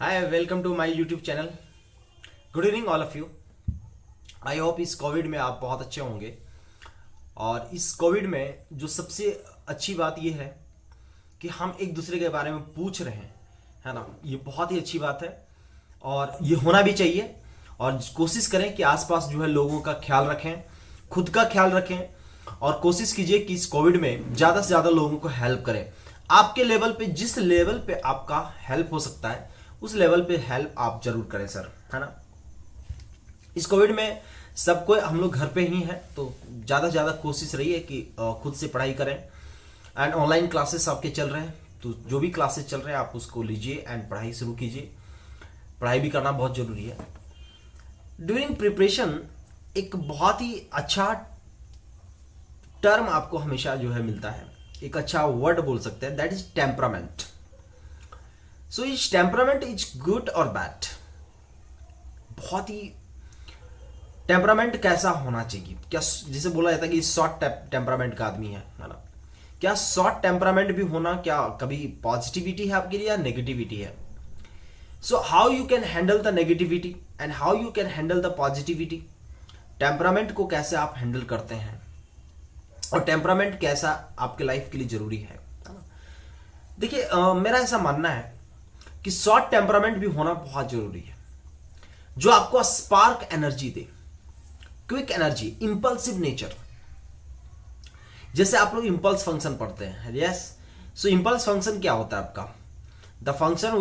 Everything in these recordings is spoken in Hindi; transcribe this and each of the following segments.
Hi welcome to my YouTube channel. Good evening all of you. I hope इस कोविड में आप बहुत अच्छे होंगे। और इस कोविड में जो सबसे अच्छी बात यह है कि हम एक दूसरे के बारे में पूछ रहे हैं, है ना। ये बहुत ही अच्छी बात है और ये होना भी चाहिए। और कोशिश करें कि आसपास जो है लोगों का ख्याल रखें, खुद का ख्याल रखें और कोशिश कीजिए कि इस कोविड में ज़्यादा से ज़्यादा लोगों को हेल्प करें। आपके लेवल पे, जिस लेवल पे आपका हेल्प हो सकता है उस लेवल पे हेल्प आप जरूर करें सर, है ना। इस कोविड में सबको, हम लोग घर पे ही हैं तो ज़्यादा से ज़्यादा कोशिश रही है कि खुद से पढ़ाई करें। एंड ऑनलाइन क्लासेस आपके चल रहे हैं तो जो भी क्लासेस चल रहे हैं आप उसको लीजिए एंड पढ़ाई शुरू कीजिए। पढ़ाई भी करना बहुत ज़रूरी है। ड्यूरिंग प्रिपरेशन एक बहुत ही अच्छा टर्म आपको हमेशा जो है मिलता है, एक अच्छा वर्ड बोल सकते हैं, that is temperament. So is temperament is good और बैड? बहुत ही टेम्परामेंट कैसा होना चाहिए? क्या जिसे बोला जाता है कि शॉर्ट टेम्परामेंट का आदमी है ना। क्या शॉर्ट टेम्परामेंट भी होना क्या कभी पॉजिटिविटी है आपके लिए या नेगेटिविटी है? So how you can handle the negativity and how you can handle the positivity. Temperament को कैसे आप हैंडल करते हैं और टेम्परामेंट कैसा आपके लाइफ के लिए जरूरी है ना। देखिए मेरा ऐसा मानना है कि शॉर्ट टेम्परामेंट भी होना बहुत जरूरी है, जो आपको स्पार्क एनर्जी दे, क्विक एनर्जी, इंपल्सिव नेचर। जैसे आप लोग इंपल्स फंक्शन पढ़ते हैं, यस। सो इंपल्स फंक्शन क्या होता है आपका? The function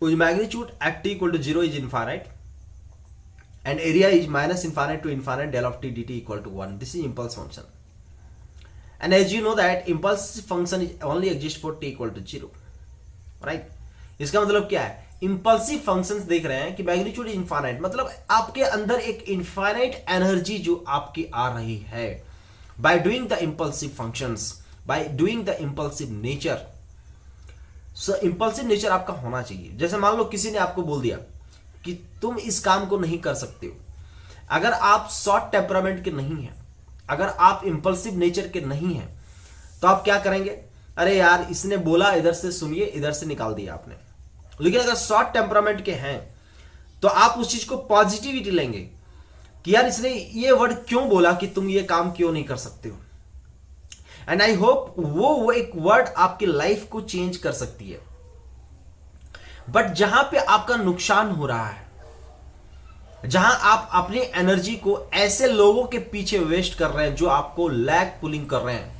which magnitude at t equal to 0 is infinite and area is minus infinite to infinite del of t dt equal to 1. This is impulse function. And as you know that impulse function is only exist for t equal to 0. Right इसका मतलब क्या है? इंपल्सिव फंक्शंस देख रहे हैं कि मैग्नीट्यूड इनफाइनाइट, मतलब आपके अंदर एक इनफाइनाइट एनर्जी जो आपकी आ रही है by doing the impulsive functions, by doing the impulsive nature. So impulsive nature आपका होना चाहिए। जैसे मान लो किसी ने आपको बोल दिया कि तुम इस काम को नहीं कर सकते हो। अगर आप शॉर्ट टेम्परामेंट के नहीं हैं, अगर आप इंपल्सिव नेचर के नहीं हैं, तो आप क्या करेंगे? अरे यार इसने बोला, इधर से सुनिए, इधर से निकाल दिया आपने। लेकिन अगर शॉर्ट टेम्परामेंट के हैं तो आप उस चीज को पॉजिटिविटी लेंगे कि यार इसने ये वर्ड क्यों बोला कि तुम ये काम क्यों नहीं कर सकते हो। एंड आई होप वो एक वर्ड आपकी लाइफ को चेंज कर सकती है। बट जहां पे आपका नुकसान हो रहा है, जहां आप अपनी एनर्जी को ऐसे लोगों के पीछे वेस्ट कर रहे हैं जो आपको लैग पुलिंग कर रहे हैं,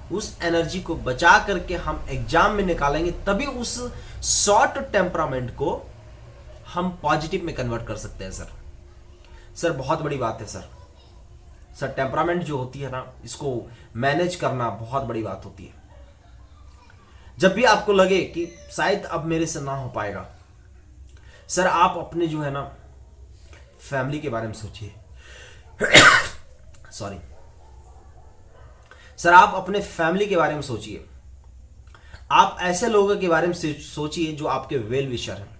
उस एनर्जी को बचा करके हम एग्जाम में निकालेंगे, तभी उस शॉर्ट टेम्परामेंट को हम पॉजिटिव में कन्वर्ट कर सकते हैं सर बहुत बड़ी बात है सर टेम्परामेंट जो होती है ना, इसको मैनेज करना बहुत बड़ी बात होती है। जब भी आपको लगे कि शायद अब मेरे से ना हो पाएगा, सर आप अपने जो है ना फैमिली के बारे में सोचिए। सॉरी सर, आप अपने फैमिली के बारे में सोचिए। आप ऐसे लोगों के बारे में सोचिए जो आपके वेल विशर हैं।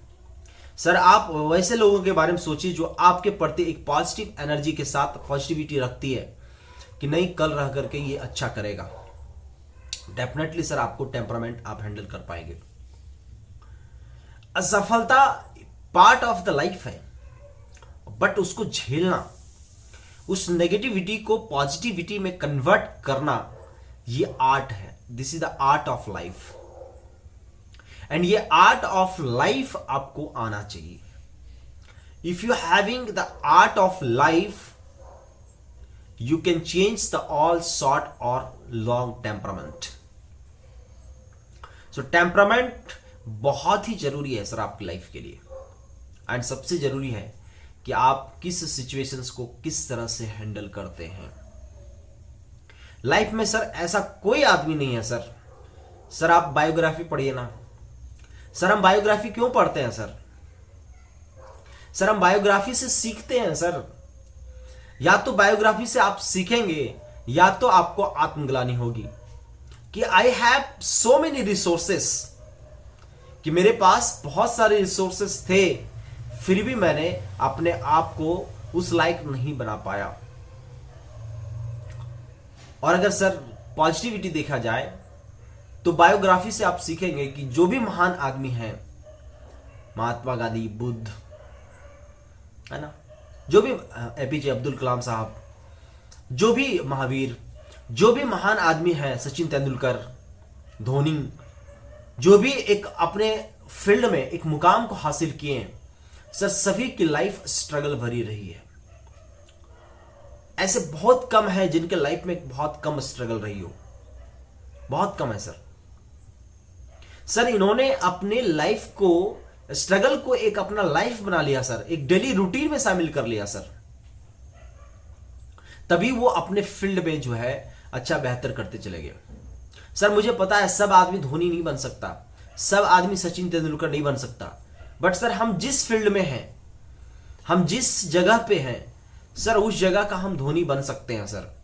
सर आप वैसे लोगों के बारे में सोचिए जो आपके प्रति एक पॉजिटिव एनर्जी के साथ पॉजिटिविटी रखती है कि नहीं, कल रह करके ये अच्छा करेगा। डेफिनेटली सर आपको टेम्परामेंट आप हैंडल कर पाएंगे। असफलता पार्ट ऑफ द लाइफ है, बट उसको झेलना, उस नेगेटिविटी को पॉजिटिविटी में कन्वर्ट करना, ये आर्ट है। This is the art of life. And ये आर्ट ऑफ लाइफ आपको आना चाहिए। If you having the art of life, you can change the all short और लॉन्ग टेम्परामेंट। सो टेम्परामेंट बहुत ही जरूरी है सर आपकी लाइफ के लिए। एंड सबसे जरूरी है कि आप किस सिचुएशंस को किस तरह से हैंडल करते हैं। लाइफ में सर ऐसा कोई आदमी नहीं है सर आप बायोग्राफी पढ़िए ना। सर हम बायोग्राफी क्यों पढ़ते हैं सर हम बायोग्राफी से सीखते हैं सर। या तो बायोग्राफी से आप सीखेंगे या तो आपको आत्मग्लानि होगी कि I have so many resources, कि मेरे पास बहुत सारे रिसोर्सेस थे फिर भी मैंने अपने आप को उस लायक नहीं बना पाया। और अगर सर पॉजिटिविटी देखा जाए तो बायोग्राफी से आप सीखेंगे कि जो भी महान आदमी हैं महात्मा गांधी, बुद्ध, है ना, जो भी एपीजे अब्दुल कलाम साहब, जो भी महावीर, जो भी महान आदमी है, सचिन तेंदुलकर, धोनी, जो भी एक अपने फील्ड में एक मुकाम को हासिल किए हैं सर, सभी की लाइफ स्ट्रगल भरी रही है। ऐसे बहुत कम है जिनके लाइफ में बहुत कम स्ट्रगल रही हो, बहुत कम है सर। सर इन्होंने अपने लाइफ को, स्ट्रगल को एक अपना लाइफ बना लिया सर, एक डेली रूटीन में शामिल कर लिया सर, तभी वो अपने फील्ड में जो है अच्छा बेहतर करते चले गए। सर मुझे पता है सब आदमी धोनी नहीं बन सकता, सब आदमी सचिन तेंदुलकर नहीं बन सकता, बट सर हम जिस फील्ड में हैं, हम जिस जगह पे हैं सर, उस जगह का हम धोनी बन सकते हैं सर।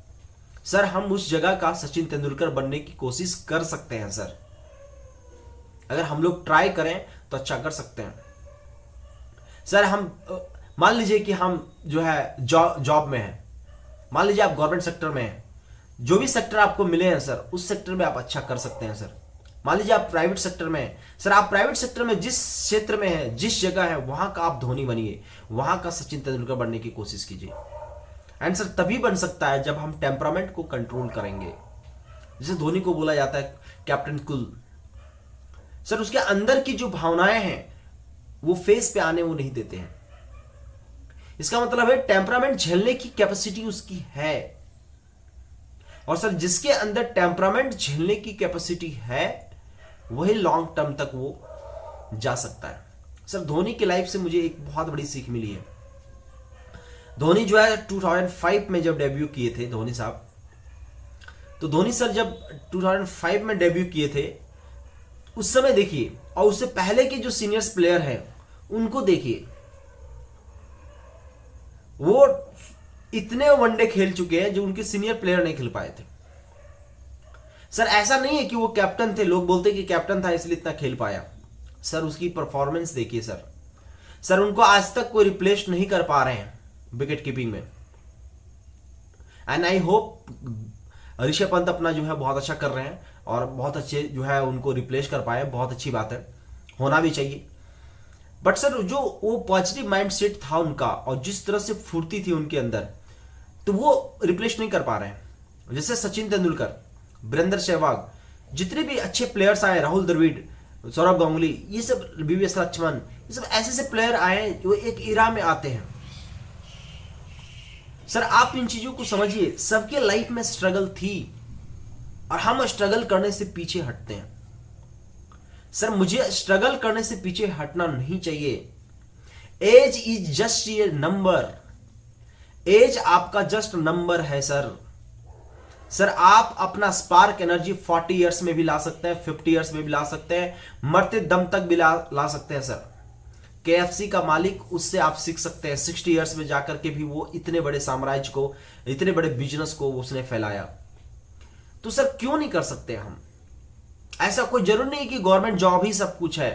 सर हम उस जगह का सचिन तेंदुलकर बनने की कोशिश कर सकते हैं सर। अगर हम लोग ट्राई करें तो अच्छा कर सकते हैं सर। हम मान लीजिए कि हम जो है जॉब में हैं, मान लीजिए आप गवर्नमेंट सेक्टर में हैं, जो भी सेक्टर आपको मिले हैं सर, उस सेक्टर में आप अच्छा कर सकते हैं सर। मान लीजिए आप प्राइवेट सेक्टर में हैं सर, आप प्राइवेट सेक्टर में जिस क्षेत्र में हैं, जिस जगह है, वहां का आप धोनी बनिए, वहां का सचिन तेंदुलकर बनने की कोशिश कीजिए। एंड सर तभी बन सकता है जब हम टेम्परामेंट को कंट्रोल करेंगे। जैसे धोनी को बोला जाता है कैप्टन कूल, सर उसके अंदर की जो भावनाएं हैं वो फेस पे आने वो नहीं देते हैं। इसका मतलब है टेम्परामेंट झेलने की कैपेसिटी उसकी है, और सर जिसके अंदर टेम्परामेंट झेलने की कैपेसिटी है वही लॉन्ग टर्म तक वो जा सकता है। सर धोनी की लाइफ से मुझे एक बहुत बड़ी सीख मिली है। धोनी जो है 2005 में जब डेब्यू किए थे धोनी साहब, तो धोनी सर जब 2005 में डेब्यू किए थे, उस समय देखिए, और उससे पहले के जो सीनियर्स प्लेयर हैं उनको देखिए, वो इतने वनडे खेल चुके हैं जो उनके सीनियर प्लेयर नहीं खेल पाए थे। सर ऐसा नहीं है कि वो कैप्टन थे, लोग बोलते कि कैप्टन था इसलिए इतना खेल पाया। सर उसकी परफॉर्मेंस देखिए सर उनको आज तक कोई रिप्लेस नहीं कर पा रहे हैं विकेट कीपिंग में। And I hope Rishabh Pant अपना जो है बहुत अच्छा कर रहे हैं और बहुत अच्छे जो है उनको रिप्लेस कर पाए, बहुत अच्छी बात है, होना भी चाहिए। बट सर जो वो पॉजिटिव माइंडसेट था उनका और जिस तरह से फुर्ती थी उनके अंदर, तो वो रिप्लेस नहीं कर पा रहे हैं। जैसे सचिन तेंदुलकर, वीरेंद्र सहवाग, जितने भी अच्छे प्लेयर्स आए, राहुल द्रविड़, सौरभ गांगुली, ये सब, वीवीएस लक्ष्मण, ये सब ऐसे ऐसे प्लेयर आए जो एक इरा में आते हैं। सर आप इन चीजों को समझिए, सबके लाइफ में स्ट्रगल थी और हम स्ट्रगल करने से पीछे हटते हैं। सर मुझे स्ट्रगल करने से पीछे हटना नहीं चाहिए। Age is just a number, age आपका जस्ट नंबर है सर। सर आप अपना स्पार्क एनर्जी 40 इयर्स में भी ला सकते हैं, 50 इयर्स में भी ला सकते हैं, मरते दम तक भी ला सकते हैं सर। KFC का मालिक, उससे आप सीख सकते हैं, 60 इयर्स में जाकर के भी वो इतने बड़े साम्राज्य को, इतने बड़े बिजनेस को उसने फैलाया। तो सर क्यों नहीं कर सकते हम? ऐसा कोई जरूर नहीं कि गवर्नमेंट जॉब ही सब कुछ है।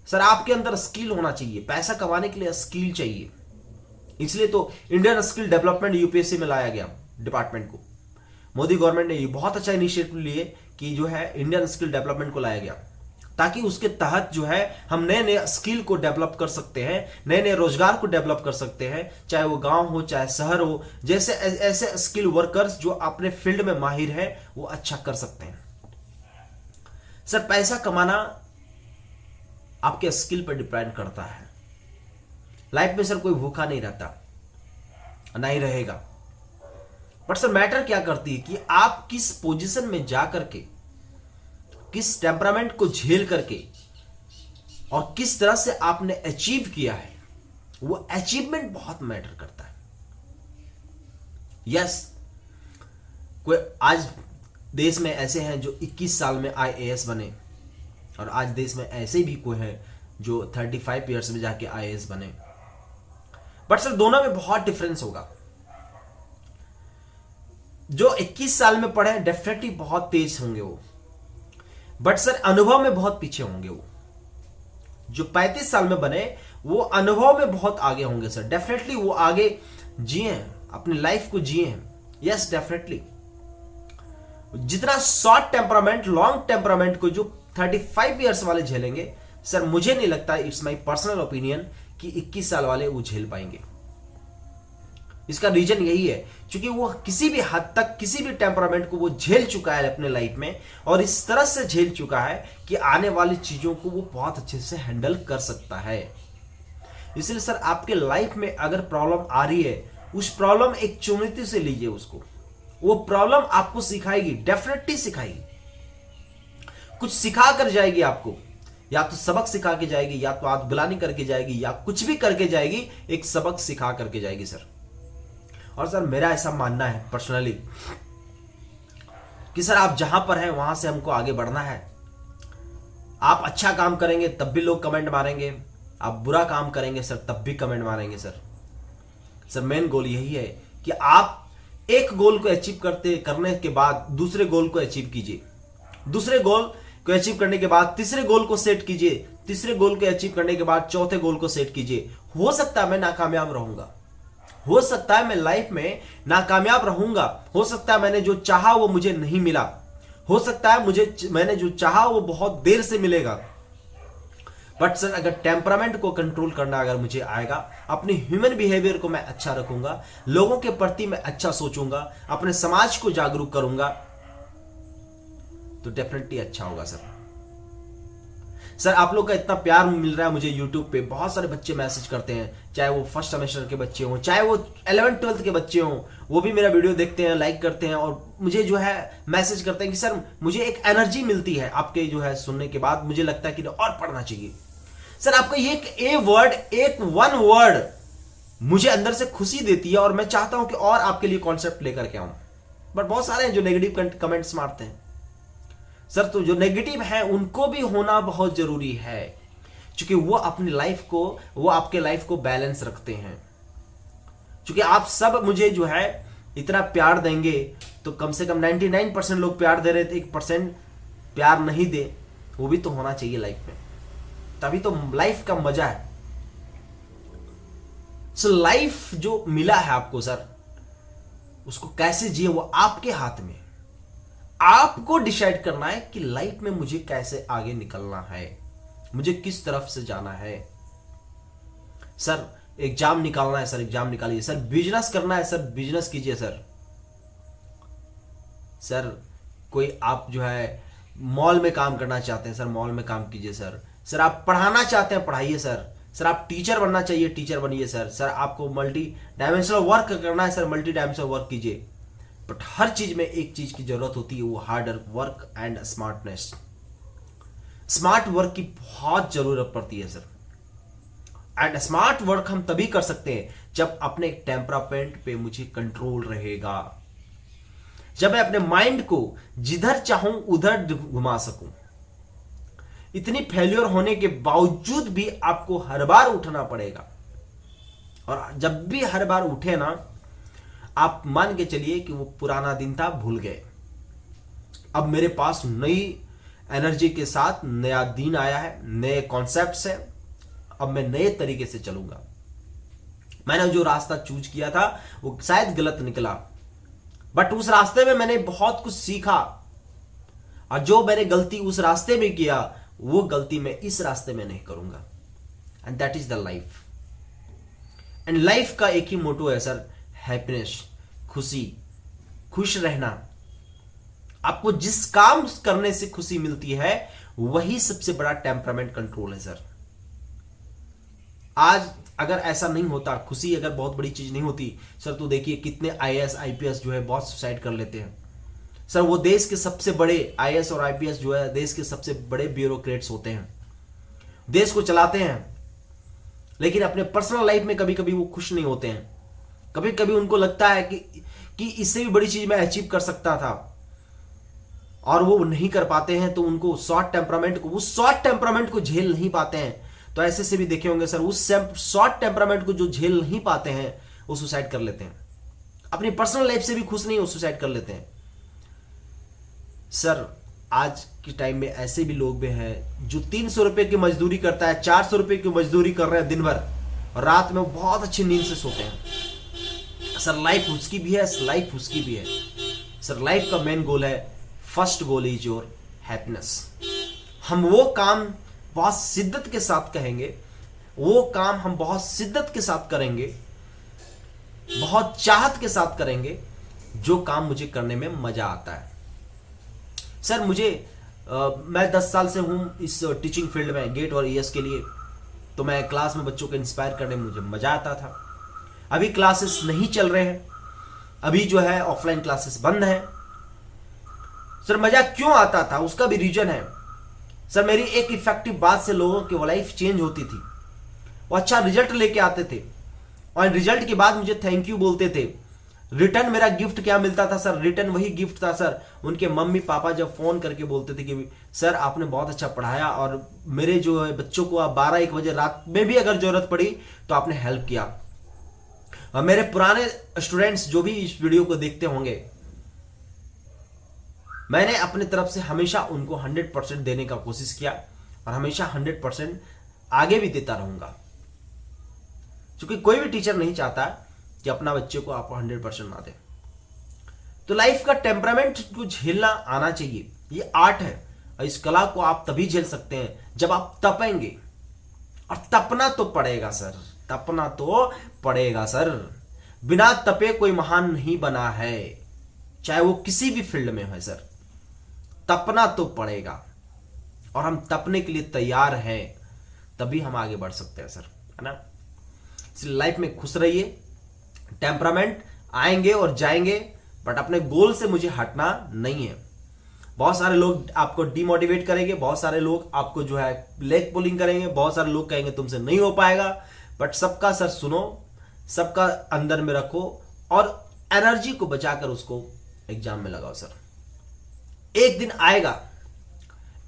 सर आपके अंदर स्किल होना चाहिए, पैसा कमाने के लिए स्किल चाहिए। इसलिए तो इंडियन स्किल डेवलपमेंट यूपीएससी में लाया गया डिपार्टमेंट को। मोदी गवर्नमेंट ने ये बहुत अच्छा इनिशिएटिव लिए कि जो है इंडियन स्किल डेवलपमेंट को लाया गया, ताकि उसके तहत जो है हम नए नए स्किल को डेवलप कर सकते हैं, नए नए रोजगार को डेवलप कर सकते हैं, चाहे वो गांव हो चाहे शहर हो। जैसे ऐसे स्किल वर्कर्स जो अपने फील्ड में माहिर हैं वो अच्छा कर सकते हैं। सर पैसा कमाना आपके स्किल पर डिपेंड करता है। लाइफ में सर कोई भूखा नहीं रहता, नहीं रहेगा। बट सर मैटर क्या करती है कि आप किस पोजीशन में जा करके, किस टेम्परामेंट को झेल करके और किस तरह से आपने अचीव किया है, वो अचीवमेंट बहुत मैटर करता है। यस, कोई आज देश में ऐसे हैं जो 21 साल में IAS बने, और आज देश में ऐसे भी कोई है जो 35 इयर्स में जाके IAS बने। बट सर दोनों में बहुत डिफरेंस होगा। जो 21 साल में पढ़े डेफिनेटली बहुत तेज होंगे वो, बट सर अनुभव में बहुत पीछे होंगे वो। जो 35 साल में बने वो अनुभव में बहुत आगे होंगे सर, डेफिनेटली वो आगे जिए हैं, अपनी लाइफ को जिए हैं। यस डेफिनेटली, जितना शॉर्ट टेम्परामेंट, लॉन्ग टेम्परामेंट को जो 35 इयर्स वाले झेलेंगे सर मुझे नहीं लगता, इट्स माय पर्सनल ओपिनियन, कि 21 साल वाले वो झेल पाएंगे। इसका रीजन यही है क्योंकि वो किसी भी हद तक किसी भी टेम्परामेंट को वो झेल चुका है अपने लाइफ में, और इस तरह से झेल चुका है कि आने वाली चीजों को वो बहुत अच्छे से हैंडल कर सकता है। इसलिए सर आपके लाइफ में अगर प्रॉब्लम आ रही है, उस प्रॉब्लम एक चुनौती से लीजिए उसको। वो प्रॉब्लम आपको सिखाएगी, डेफिनेटली सिखाएगी, कुछ सिखा कर जाएगी आपको, या तो सबक सिखा के जाएगी, या तो आग गिलानी करके जाएगी, या कुछ भी करके जाएगी, एक सबक सिखा करके जाएगी सर। और सर मेरा ऐसा मानना है पर्सनली कि सर आप जहां पर हैं वहां से हमको आगे बढ़ना है। आप अच्छा काम करेंगे तब भी लोग कमेंट मारेंगे, आप बुरा काम करेंगे सर तब भी कमेंट मारेंगे सर मेन गोल यही है कि आप एक गोल को अचीव करने के बाद दूसरे गोल को अचीव कीजिए, दूसरे गोल को अचीव करने के बाद तीसरे गोल को सेट कीजिए, तीसरे गोल को अचीव करने के बाद चौथे गोल को सेट कीजिए। हो सकता है मैं नाकामयाब रहूंगा, हो सकता है मैं लाइफ में नाकामयाब रहूंगा, हो सकता है मैंने जो चाहा वो मुझे नहीं मिला, हो सकता है मैंने जो चाहा वो बहुत देर से मिलेगा, बट सर अगर टेम्परामेंट को कंट्रोल करना अगर मुझे आएगा, अपनी ह्यूमन बिहेवियर को मैं अच्छा रखूंगा, लोगों के प्रति मैं अच्छा सोचूंगा, अपने समाज को जागरूक करूंगा, तो डेफिनेटली अच्छा होगा सर आप लोग का इतना प्यार मिल रहा है मुझे यूट्यूब पे, बहुत सारे बच्चे मैसेज करते हैं, चाहे वो फर्स्ट सेमेस्टर के बच्चे हों, चाहे वो 11th-12th के बच्चे हों, वो भी मेरा वीडियो देखते हैं, लाइक करते हैं, और मुझे जो है मैसेज करते हैं कि सर मुझे एक एनर्जी मिलती है आपके जो है सुनने के बाद, मुझे लगता है कि और पढ़ना चाहिए। सर आपका ये एक वन वर्ड मुझे अंदर से खुशी देती है, और मैं चाहता हूं कि और आपके लिए कॉन्सेप्ट लेकर के आऊं, बट बहुत सारे हैं जो नेगेटिव कमेंट्स मारते हैं सर। तो जो नेगेटिव है उनको भी होना बहुत जरूरी है, क्योंकि वो अपनी लाइफ को, वो आपके लाइफ को बैलेंस रखते हैं। क्योंकि आप सब मुझे जो है इतना प्यार देंगे तो कम से कम 99% लोग प्यार दे रहे थे, 1% प्यार नहीं दे, वो भी तो होना चाहिए लाइफ में, तभी तो लाइफ का मजा है। सो लाइफ जो मिला है आपको सर, उसको कैसे जिए वो आपके हाथ में। आपको डिसाइड करना है कि लाइफ में मुझे कैसे आगे निकलना है, मुझे किस तरफ से जाना है। सर एग्जाम निकालना है सर, एग्जाम निकालिए। सर बिजनेस करना है सर, बिजनेस कीजिए सर। सर कोई आप जो है मॉल में काम करना चाहते हैं सर, मॉल में काम कीजिए सर। सर आप पढ़ाना चाहते हैं, पढ़ाइए सर। सर आप टीचर बनना चाहिए, टीचर बनिए सर। सर आपको मल्टी डायमेंशनल वर्क करना है सर, मल्टी डायमेंशनल वर्क कीजिए। बट हर चीज में एक चीज की जरूरत होती है, वो hard work and smartness. Smart work की बहुत जरूरत पड़ती है सर, एंड स्मार्ट वर्क हम तभी कर सकते हैं जब अपने टेम्परामेंट पे मुझे कंट्रोल रहेगा, जब मैं अपने माइंड को जिधर चाहूं उधर घुमा सकूं। इतनी फेल्योर होने के बावजूद भी आपको हर बार उठना पड़ेगा, और जब भी हर बार उठे ना, आप मान के चलिए कि वो पुराना दिन था, भूल गए। अब मेरे पास नई एनर्जी के साथ नया दिन आया है, नए कॉन्सेप्ट्स हैं, अब मैं नए तरीके से चलूंगा। मैंने जो रास्ता चूज किया था वो शायद गलत निकला, बट उस रास्ते में मैंने बहुत कुछ सीखा, और जो मैंने गलती उस रास्ते में किया वो गलती मैं इस रास्ते में नहीं करूंगा। And that is the life. And life का एक ही मोटो है सर, हैप्पीनेस, खुशी, खुश रहना। आपको जिस काम करने से खुशी मिलती है वही सबसे बड़ा टेम्परामेंट कंट्रोल है सर। आज अगर ऐसा नहीं होता, खुशी अगर बहुत बड़ी चीज नहीं होती सर, तो देखिए कितने आईएएस आईपीएस जो है बहुत सुसाइड कर लेते हैं सर। वो देश के सबसे बड़े आईएएस और आईपीएस जो है देश के सबसे बड़े ब्यूरोक्रेट्स होते हैं, देश को चलाते हैं, लेकिन अपने पर्सनल लाइफ में कभी कभी वो खुश नहीं होते हैं। कभी कभी उनको लगता है कि इससे भी बड़ी चीज मैं अचीव कर सकता था, और वो नहीं कर पाते हैं, तो उनको शॉर्ट टेम्परामेंट को झेल नहीं पाते हैं। तो ऐसे से भी देखे होंगे सर, उस शॉर्ट टेम्परामेंट को जो झेल नहीं पाते हैं वो सुसाइड कर लेते हैं। अपनी पर्सनल लाइफ से भी खुश नहीं, वो सुसाइड कर लेते हैं सर। आज के टाइम में ऐसे भी लोग भी हैं जो 300 रुपए की मजदूरी करता है, 400 रुपए की मजदूरी कर रहे हैं दिन भर, और रात में बहुत अच्छी नींद से सोते हैं सर। लाइफ उसकी भी है, लाइफ उसकी भी है सर। लाइफ का मेन गोल है, first goal is your happiness. हम वो काम बहुत शिद्दत के साथ कहेंगे, वो काम हम बहुत शिद्दत के साथ करेंगे, बहुत चाहत के साथ करेंगे, जो काम मुझे करने में मजा आता है। सर मैं 10 साल से हूं इस टीचिंग फील्ड में, गेट और ईएस के लिए। तो मैं क्लास में बच्चों को इंस्पायर करने में मुझे मजा आता था। अभी क्लासेस नहीं चल रहे हैं, अभी जो है ऑफलाइन क्लासेस बंद हैं। सर मजा क्यों आता था, उसका भी रीजन है। सर मेरी एक इफेक्टिव बात से लोगों की लाइफ चेंज होती थी, वो अच्छा रिजल्ट लेके आते थे, और रिजल्ट के बाद मुझे थैंक यू बोलते थे। रिटर्न मेरा गिफ्ट क्या मिलता था सर? रिटर्न वही गिफ्ट था सर, उनके मम्मी पापा जब फोन करके बोलते थे कि सर आपने बहुत अच्छा पढ़ाया, और मेरे जो है बच्चों को आप 12-1 बजे रात में भी अगर जरूरत पड़ी तो आपने हेल्प किया। और मेरे पुराने स्टूडेंट्स जो भी इस वीडियो को देखते होंगे, मैंने अपनी तरफ से हमेशा उनको 100% देने का कोशिश किया, और हमेशा 100% आगे भी देता रहूंगा, क्योंकि कोई भी टीचर नहीं चाहता कि अपना बच्चे को आप 100% ना दे। तो लाइफ का टेम्परामेंट को झेलना आना चाहिए, ये आर्ट है, और इस कला को आप तभी झेल सकते हैं जब आप तपेंगे, और तपना तो पड़ेगा सर, तपना तो पड़ेगा सर। बिना तपे कोई महान नहीं बना है, चाहे वो किसी भी फील्ड में है सर। तपना तो पड़ेगा, और हम तपने के लिए तैयार हैं, तभी हम आगे बढ़ सकते हैं सर, है ना। इसलिए लाइफ में खुश रहिए। टेम्परामेंट आएंगे और जाएंगे, बट अपने गोल से मुझे हटना नहीं है। बहुत सारे लोग आपको डिमोटिवेट करेंगे, बहुत सारे लोग आपको जो है लेग पुलिंग करेंगे, बहुत सारे लोग कहेंगे तुमसे नहीं हो पाएगा, बट सबका सर सुनो, सबका अंदर में रखो, और एनर्जी को बचाकर उसको एग्जाम में लगाओ सर। एक दिन आएगा,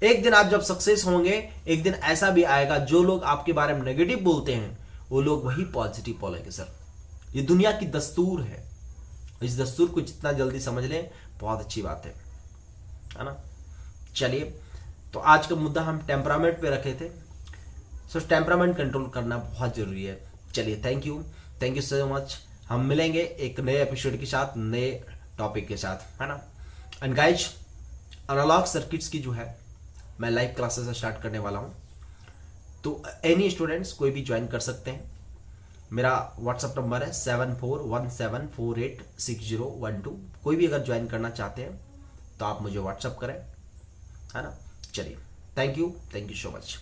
एक दिन आप जब सक्सेस होंगे, एक दिन ऐसा भी आएगा जो लोग आपके बारे में नेगेटिव बोलते हैं वो लोग वही पॉजिटिव बोलेंगे सर। ये दुनिया की दस्तूर है, इस दस्तूर को जितना जल्दी समझ लें बहुत अच्छी बात है ना। चलिए, तो आज का मुद्दा हम टेम्परामेंट पे रखे थे। सो टेम्परामेंट कंट्रोल करना बहुत जरूरी है। चलिए, थैंक यू सो मच। हम मिलेंगे एक नए एपिसोड के साथ, नए टॉपिक के साथ, है ना। एंड गाइज, एनालॉग सर्किट्स की जो है मैं लाइव क्लासेस स्टार्ट करने वाला हूं, तो एनी स्टूडेंट्स कोई भी ज्वाइन कर सकते हैं। मेरा व्हाट्सअप नंबर है 7417486012। कोई भी अगर ज्वाइन करना चाहते हैं तो आप मुझे व्हाट्सअप करें, है ना। चलिए, थैंक यू सो मच।